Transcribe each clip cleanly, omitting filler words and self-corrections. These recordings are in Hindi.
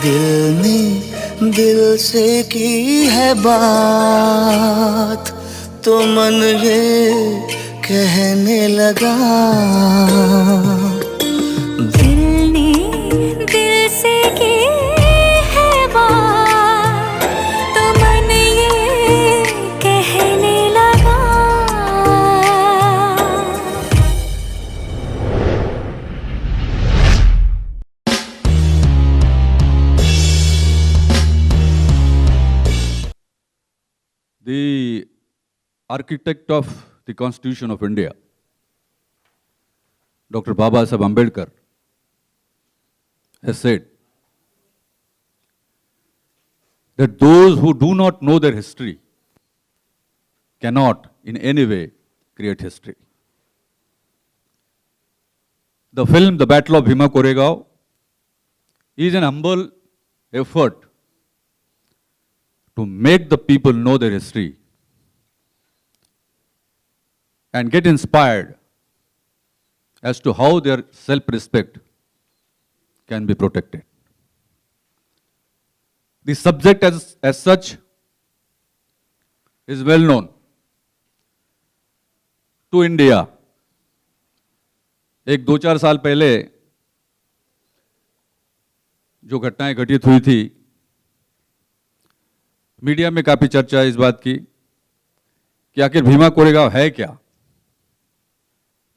दिल ने दिल से की है बात, तो मन ये कहने लगा। दिल ने दिल से की है बात, तो मन ये कहने लगा। The architect of the Constitution of India, Dr. Baba Saheb Ambedkar, has said that those who do not know their history cannot in any way create history. The film The Battle of Bhima Koregaon is an humble effort to make the people know their history and get inspired as to how their self-respect can be protected. The subject as such is well known to India. एक 2-4 साल पहले जो घटनाएं घटित हुई थी, मीडिया में काफी चर्चा है इस बात की कि आखिर भीमा कोरेगांव है क्या,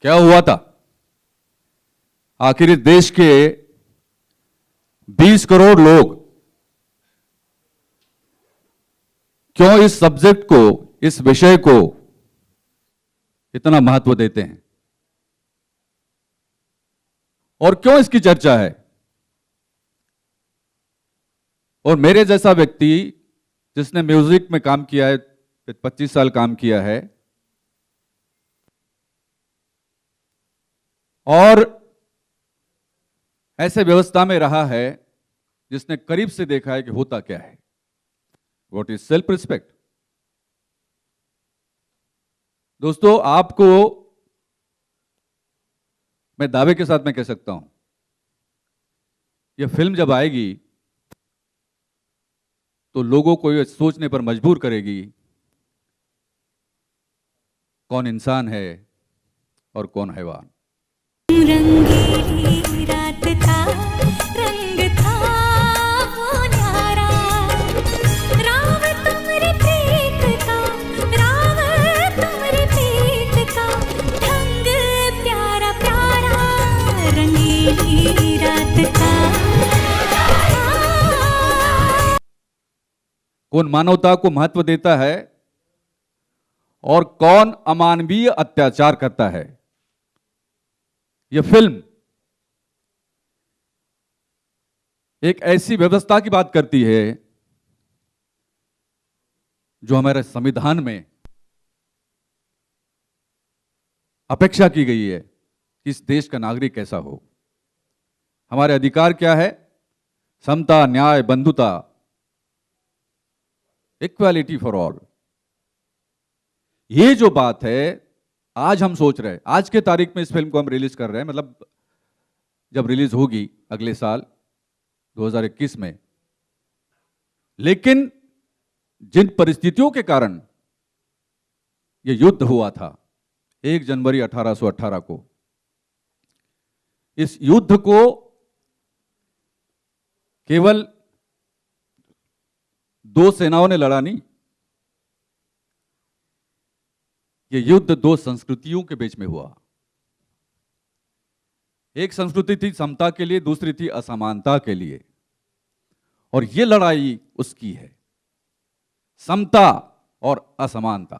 क्या हुआ था। आखिर इस देश के 20 करोड़ लोग क्यों इस सब्जेक्ट को, इस विषय को इतना महत्व देते हैं और क्यों इसकी चर्चा है। और मेरे जैसा व्यक्ति जिसने म्यूजिक में काम किया है, 25 साल काम किया है और ऐसे व्यवस्था में रहा है जिसने करीब से देखा है कि होता क्या है, व्हाट इज सेल्फ रिस्पेक्ट। दोस्तों, आपको मैं दावे के साथ मैं कह सकता हूं, यह फिल्म जब आएगी तो लोगों को यह सोचने पर मजबूर करेगी कौन इंसान है और कौन हैवान। रंगीली रात था, रंग था वो न्यारा, राव तुमरे प्रीत का, राव तुमरे प्रीत का, ढंग प्यारा प्यारा, रंगीली रात था। कौन मानवता को महत्व देता है और कौन अमानवीय अत्याचार करता है। यह फिल्म एक ऐसी व्यवस्था की बात करती है जो हमारे संविधान में अपेक्षा की गई है कि इस देश का नागरिक कैसा हो। हमारे अधिकार क्या है? समता, न्याय, बंधुता, इक्वालिटी फॉर ऑल। ये जो बात है आज हम सोच रहे हैं, आज के तारीख में इस फिल्म को हम रिलीज कर रहे हैं, मतलब जब रिलीज होगी अगले साल 2021 में। लेकिन जिन परिस्थितियों के कारण ये युद्ध हुआ था 1 जनवरी 1818 को, इस युद्ध को केवल 2 सेनाओं ने लड़ा नहीं, ये युद्ध 2 संस्कृतियों के बीच में हुआ। एक संस्कृति थी समता के लिए, दूसरी थी असमानता के लिए, और ये लड़ाई उसकी है, समता और असमानता।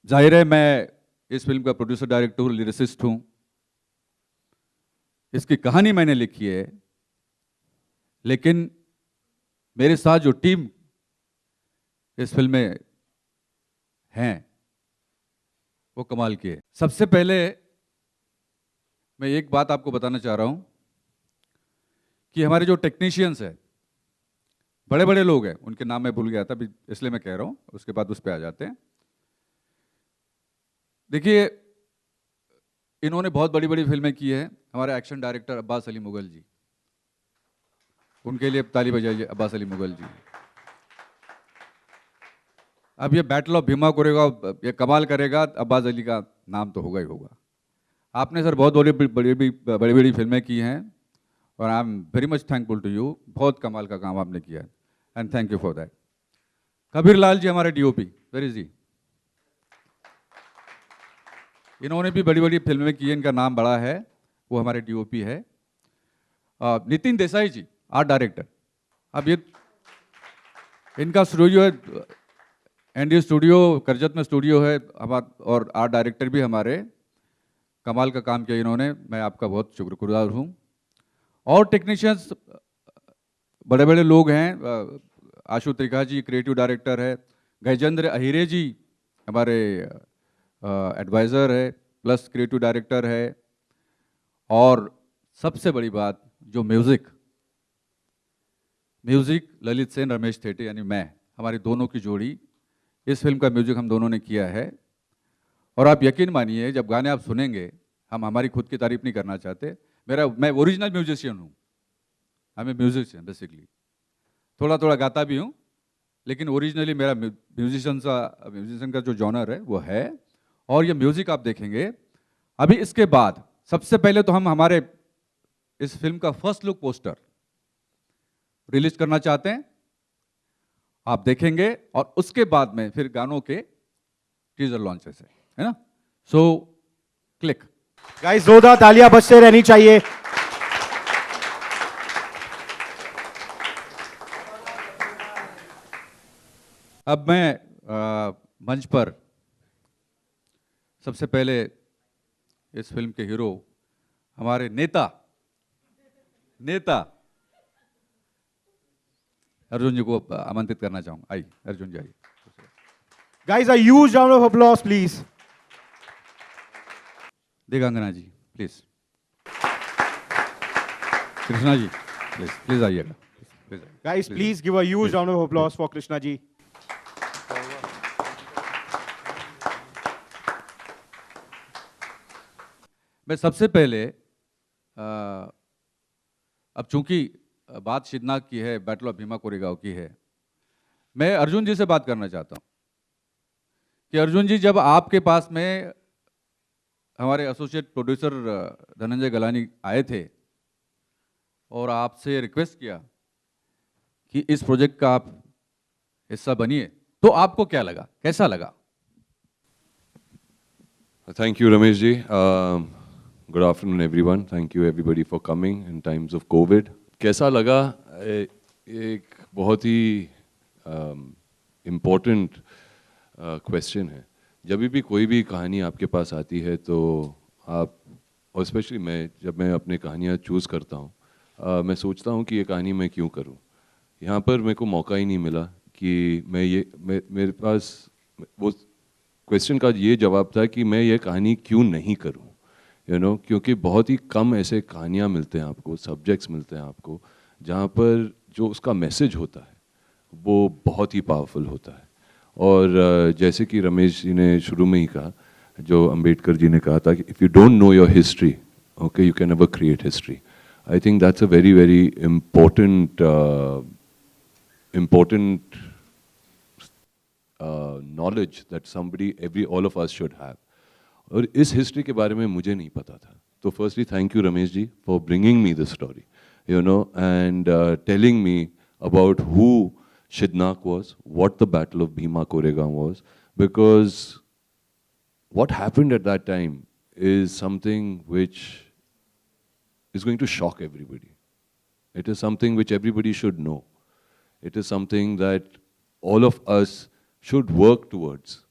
जाहिर है मैं इस फिल्म का प्रोड्यूसर, डायरेक्टर हूं, लिरिसिस्ट हूं। इसकी कहानी मैंने लिखी है, लेकिन मेरे साथ जो टीम इस फिल्म में हैं वो कमाल की है। सबसे पहले मैं एक बात आपको बताना चाह रहा हूं कि हमारे जो टेक्नीशियंस हैं, बड़े बड़े लोग हैं, उनके नाम मैं भूल गया था अभी, इसलिए मैं कह रहा हूं, उसके बाद उस पर आ जाते हैं। देखिए, इन्होंने बहुत बड़ी बड़ी फिल्में की हैं। हमारे एक्शन डायरेक्टर अब्बास अली मुगल जी, उनके लिए ताली बजाइए अब्बास अली मुगल जी। अब ये बैटल ऑफ भीमा कोरेगांव ये कमाल करेगा, अब्बास अली का नाम तो होगा ही होगा। आपने सर बहुत बड़ी बड़ी फिल्में की हैं और I am very much thankful to you. बहुत कमाल का काम आपने किया है and thank you for that. Kabir Lal ji हमारे डीओपी, वेयर इज जी? इन्होंने भी बड़ी बड़ी फिल्में की हैं, इनका नाम बड़ा है, वो हमारे डीओपी है। नितिन देसाई जी आर्ट डायरेक्टर। अब ये इनका स्टूडियो है एनडी स्टूडियो, करजत में स्टूडियो है हमारा, और आर्ट डायरेक्टर भी हमारे। कमाल का काम किया इन्होंने, मैं आपका बहुत शुक्रगुजार हूँ। और टेक्नीशियंस बड़े बड़े लोग हैं, आशु त्रिखा जी क्रिएटिव डायरेक्टर है, गजेंद्र अहिरे जी हमारे एडवाइज़र है प्लस क्रिएटिव डायरेक्टर है। और सबसे बड़ी बात जो म्यूज़िक ललित सेन रमेश थेटे यानी मैं, हमारी दोनों की जोड़ी, इस फिल्म का म्यूजिक हम दोनों ने किया है। और आप यकीन मानिए जब गाने आप सुनेंगे, हम हमारी खुद की तारीफ नहीं करना चाहते, मैं ओरिजिनल म्यूजिशियन हूँ, मैं म्यूजिशियन बेसिकली, थोड़ा थोड़ा गाता भी हूँ, लेकिन ओरिजिनली मेरा म्यूजिशियन का जो जॉनर है वो है। और ये म्यूजिक आप देखेंगे अभी इसके बाद, सबसे पहले तो हम हमारे इस फिल्म का फर्स्ट लुक पोस्टर रिलीज करना चाहते हैं, आप देखेंगे, और उसके बाद में फिर गानों के टीजर लॉन्चेस है ना। सो क्लिक गाइस, जोरदार तालियां बजते रहनी चाहिए। अब मैं मंच पर सबसे पहले इस फिल्म के हीरो, हमारे नेता अर्जुन जी को आमंत्रित करना चाहूंगा। आइए अर्जुन जी, आइए। Guys, a huge round of applause please. Digangana ji please, Krishna ji please आइएगा। Guys, please give a huge round of applause for Krishna ji. मैं सबसे पहले अब चूंकि बात शिदनाक की है, बैटल ऑफ भीमा कोरेगांव की है, मैं अर्जुन जी से बात करना चाहता हूं कि अर्जुन जी, जब आपके पास में हमारे एसोसिएट प्रोड्यूसर धनंजय गलानी आए थे और आपसे रिक्वेस्ट किया कि इस प्रोजेक्ट का आप हिस्सा बनिए, तो आपको क्या लगा, कैसा लगा? Thank you, Ramesh ji. Good afternoon, everyone. Thank you, everybody, for coming in times of COVID. कैसा लगा? एक बहुत ही important question है। जब भी कोई भी कहानी आपके पास आती है तो आप, और स्पेशली जब मैं अपने कहानियाँ चूज़ करता हूँ, मैं सोचता हूँ कि ये कहानी मैं क्यों करूँ। यहाँ पर मेरे को मौका ही नहीं मिला कि मेरे पास वो क्वेश्चन का ये जवाब था कि मैं ये कहानी क्यों नहीं करूं, क्योंकि बहुत ही कम ऐसे कहानियाँ मिलते हैं आपको, सब्जेक्ट्स मिलते हैं आपको, जहाँ पर जो उसका मैसेज होता है वो बहुत ही पावरफुल होता है। और जैसे कि रमेश जी ने शुरू में ही कहा, जो अंबेडकर जी ने कहा था कि if you don't know your history, okay, you can never create history. I think that's a very very important knowledge that all of us should have. और इस हिस्ट्री के बारे में मुझे नहीं पता था। तो firstly thank you Ramesh ji for bringing me this story, and telling me about who Shidnak was, what the Battle of Bhima Koregaon was, because what happened at that time is something which is going to shock everybody. It is something which everybody should know. It is something that all of us should work towards.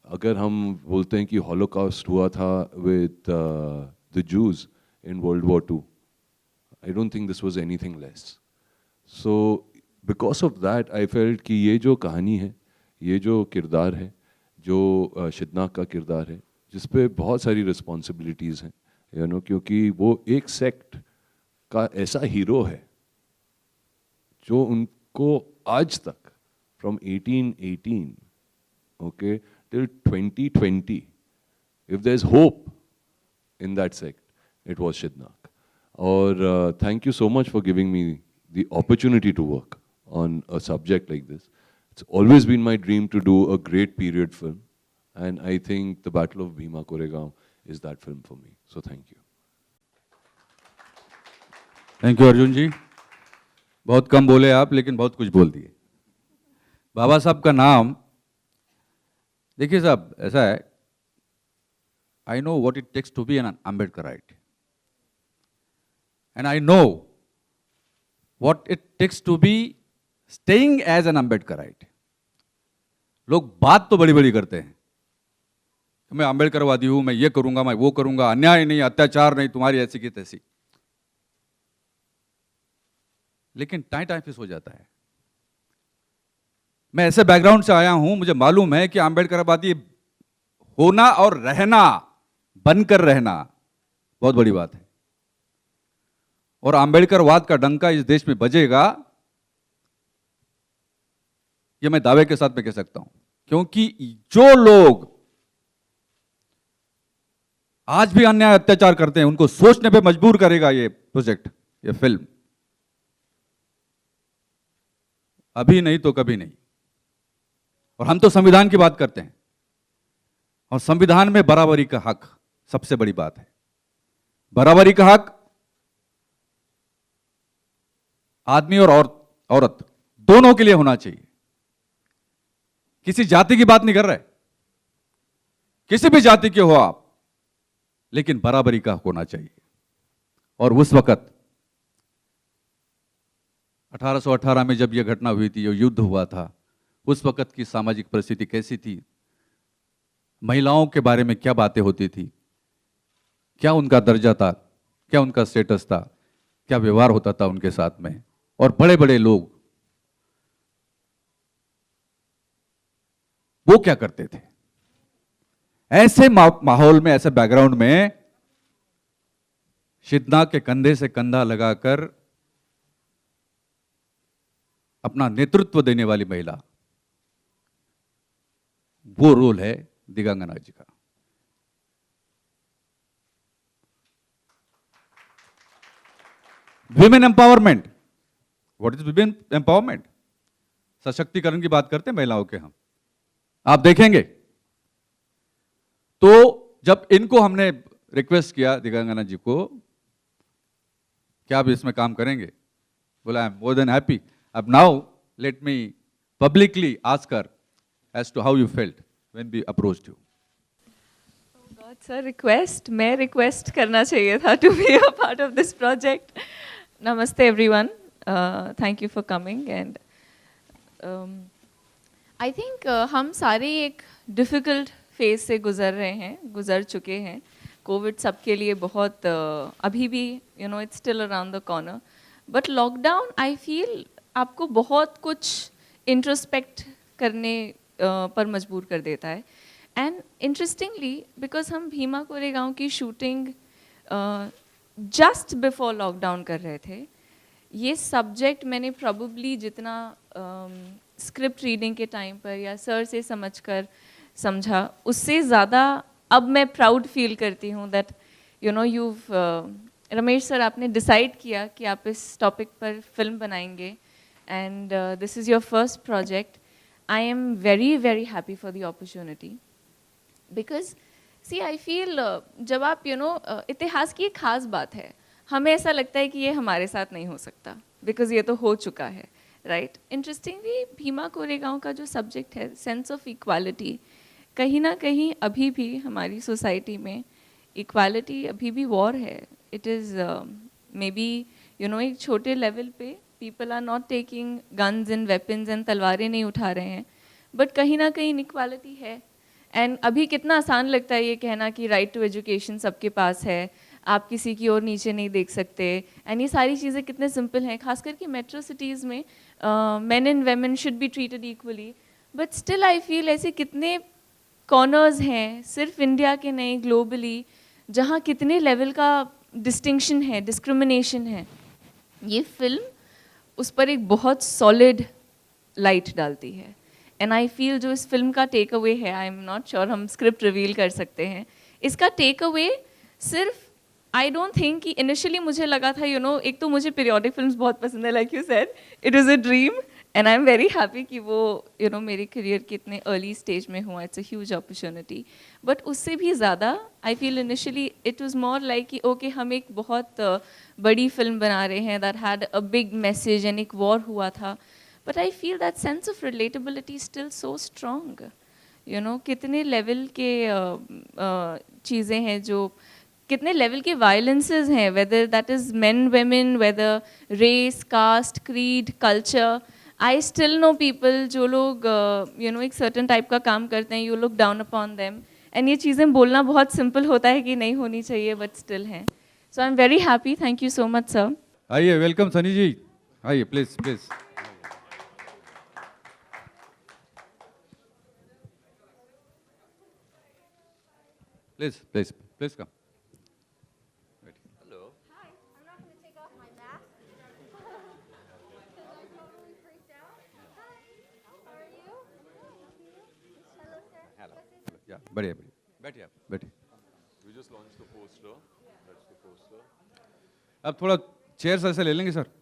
अगर हम बोलते हैं कि हॉलोकॉस्ट हुआ था with the Jews in World War II, I don't think this was anything less. So because of that, I felt कि ये जो कहानी है, ये जो किरदार है, जो शिदनाक का किरदार है, जिस पे बहुत सारी रिस्पॉन्सिबिलिटीज़ हैं, क्योंकि वो एक सेक्ट का ऐसा हीरो है जो उनको आज तक from 1818 okay till 2020 if there's hope in that sect, it was Shidnak. Or thank you so much for giving me the opportunity to work on a subject like this. It's always been my dream to do a great period film, and I think The Battle of Bhima Koregaon is that film for me. So thank you. Thank you Arjun ji. बहुत कम बोले आप, लेकिन बहुत कुछ बोल दिए. बाबा साहब का नाम, देखिए साहब, ऐसा है, I know what it takes to be an Ambedkarite, and I know what it takes to be staying as an Ambedkarite. लोग बात तो बड़ी बड़ी करते हैं, मैं अम्बेडकरवादी हूं, मैं ये करूंगा, मैं वो करूंगा, अन्याय नहीं, अत्याचार नहीं, तुम्हारी ऐसी की तैसी, लेकिन टाइम फिस हो जाता है. मैं ऐसे बैकग्राउंड से आया हूं, मुझे मालूम है कि अम्बेडकरवादी होना और रहना, बनकर रहना बहुत बड़ी बात है. और अम्बेडकरवाद का डंका इस देश में बजेगा, यह मैं दावे के साथ में कह सकता हूं, क्योंकि जो लोग आज भी अन्याय अत्याचार करते हैं, उनको सोचने पे मजबूर करेगा ये प्रोजेक्ट, ये फिल्म. अभी नहीं तो कभी नहीं. और हम तो संविधान की बात करते हैं, और संविधान में बराबरी का हक सबसे बड़ी बात है. बराबरी का हक आदमी और औरत दोनों के लिए होना चाहिए. किसी जाति की बात नहीं कर रहे, किसी भी जाति के हो आप, लेकिन बराबरी का हक होना चाहिए. और उस वक्त 1818 में जब यह घटना हुई थी, जो युद्ध हुआ था, उस वक्त की सामाजिक परिस्थिति कैसी थी, महिलाओं के बारे में क्या बातें होती थी, क्या उनका दर्जा था, क्या उनका स्टेटस था, क्या व्यवहार होता था उनके साथ में. और बड़े बड़े लोग वो क्या करते थे. ऐसे माहौल में, ऐसे बैकग्राउंड में शिदनाक के कंधे से कंधा लगाकर अपना नेतृत्व देने वाली महिला, वो रोल है दिगांगना जी का. Women empowerment, what is women empowerment? सशक्तिकरण की बात करते हैं महिलाओं के हम. आप देखेंगे तो जब इनको हमने रिक्वेस्ट किया, दिगांगना जी को, क्या आप इसमें काम करेंगे, बोला I am more than happy. अब now let me publicly ask her as to how you felt when we approached you. God, sir, request. मैं request करना चाहिए था to be a part of this project. Namaste everyone. Thank you for coming and I think हम सारे एक difficult phase से गुजर चुके हैं. कोविड सबके लिए बहुत अभी भी it's still around the corner. But lockdown I feel आपको बहुत कुछ introspect करने पर मजबूर कर देता है. एंड इंटरेस्टिंगली बिकॉज हम भीमा कोरेगांव की शूटिंग जस्ट बिफोर लॉकडाउन कर रहे थे, ये सब्जेक्ट मैंने प्रॉबली जितना स्क्रिप्ट रीडिंग के टाइम पर या सर से समझा, उससे ज़्यादा अब मैं प्राउड फील करती हूँ दैट यू रमेश सर, आपने डिसाइड किया कि आप इस टॉपिक पर फिल्म बनाएंगे and this is your first project. I am very, very happy for the opportunity because see I feel जब आप इतिहास की एक खास बात है, हमें ऐसा लगता है कि ये हमारे साथ नहीं हो सकता because ये तो हो चुका है, right? Interestingly भीमा कोरेगांव का जो सब्जेक्ट है, सेंस ऑफ इक्वालिटी, कहीं ना कहीं अभी भी हमारी सोसाइटी में इक्वालिटी अभी भी वॉर है. इट इज़ मे बी एक छोटे लेवल पे people are not taking guns and weapons and तलवारें नहीं उठा रहे हैं, बट कहीं ना कहीं इनइक्वालिटी है. एंड अभी कितना आसान लगता है ये कहना कि राइट टू एजुकेशन सबके पास है, आप किसी की ओर नीचे नहीं देख सकते, एंड ये सारी चीज़ें कितने सिंपल हैं. खास करके मेट्रो सिटीज़ में main and women should be treated equally, but still I feel ऐसे कितने कॉर्नर्स हैं, सिर्फ इंडिया के नहीं ग्लोबली, जहाँ कितने लेवल का डिस्टिंक्शन है, डिस्क्रिमिनेशन है. ये फिल्म उस पर एक बहुत सॉलिड लाइट डालती है. एंड आई फील जो इस फिल्म का टेक अवे है, आई एम नॉट श्योर हम स्क्रिप्ट रिवील कर सकते हैं, इसका टेक अवे सिर्फ आई डोंट थिंक कि इनिशियली मुझे लगा था एक तो मुझे पीरियोडिक फिल्म्स बहुत पसंद है, like you said it was a dream and I am very happy कि वो मेरे करियर के इतने अर्ली स्टेज में हुआ. It's a huge opportunity. But उससे भी ज़्यादा I feel initially it was more like कि ओके हम एक बहुत बड़ी फिल्म बना रहे हैं that had a big message and एक वॉर हुआ था. But I feel that sense of relatability still so strong. कितने लेवल के चीज़ें हैं जो कितने लेवल के वायलेंसेस हैं, whether that is men women, whether race, caste, creed, culture. I still know people जो लोग एक सर्टन टाइप का काम करते हैं, you look down upon them. And ये चीज़ें बोलना बहुत सिंपल होता है कि नहीं होनी चाहिए, बट स्टिल हैं. So I am very happy. Thank you so much sir. आइए, वेलकम सनी जी. आइए please please. Please please please come. Hi, I'm not going to take off my mask. Because I'm totally freaked out. Hi, how are you? Hello, sir. What's या बढ़िया बढ़िया. बैठिए आप, बैठिए. We just launched the poster. That's the poster. अब थोड़ा चेयर्स ऐसे ले लेंगे सर.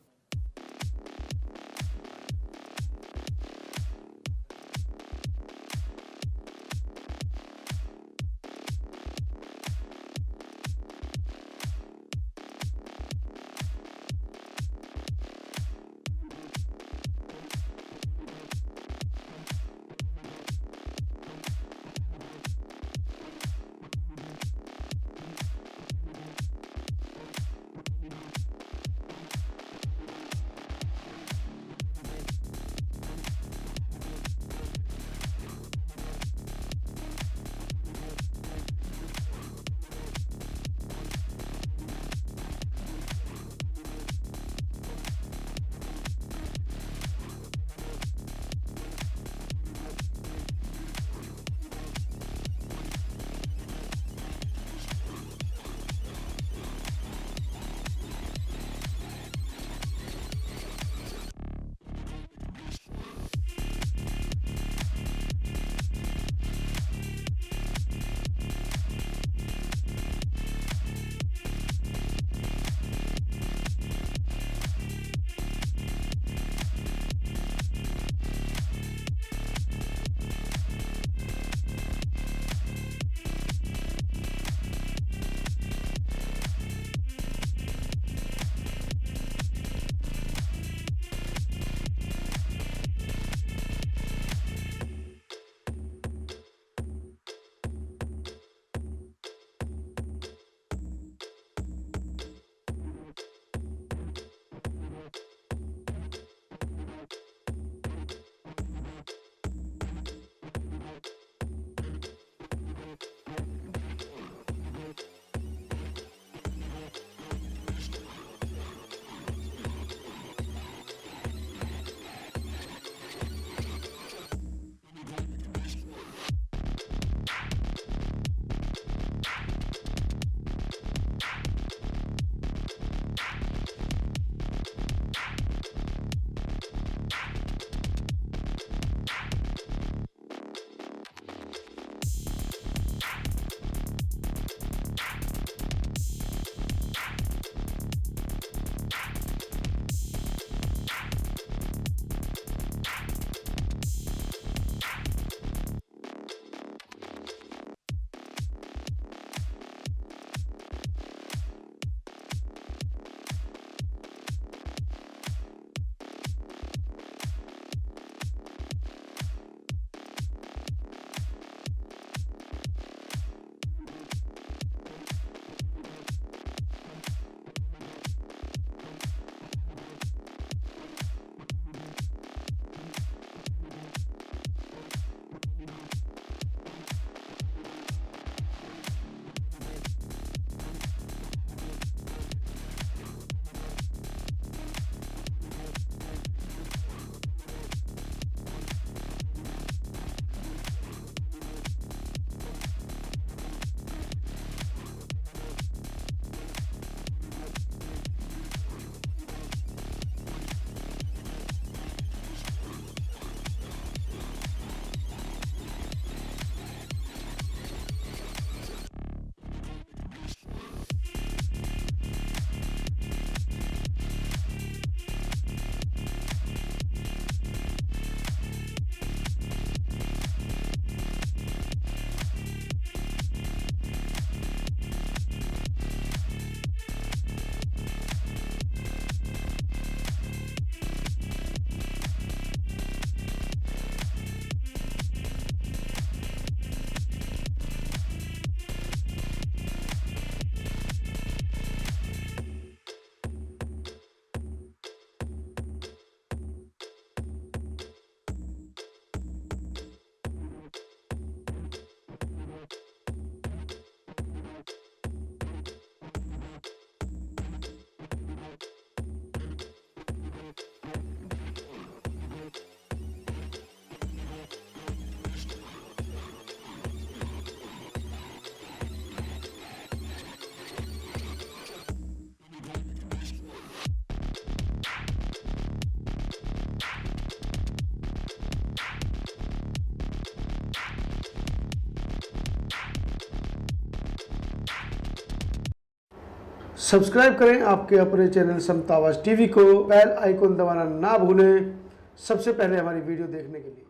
सब्सक्राइब करें आपके अपने चैनल समता आवाज़ टीवी को, बेल आइकन दबाना ना भूलें सबसे पहले हमारी वीडियो देखने के लिए।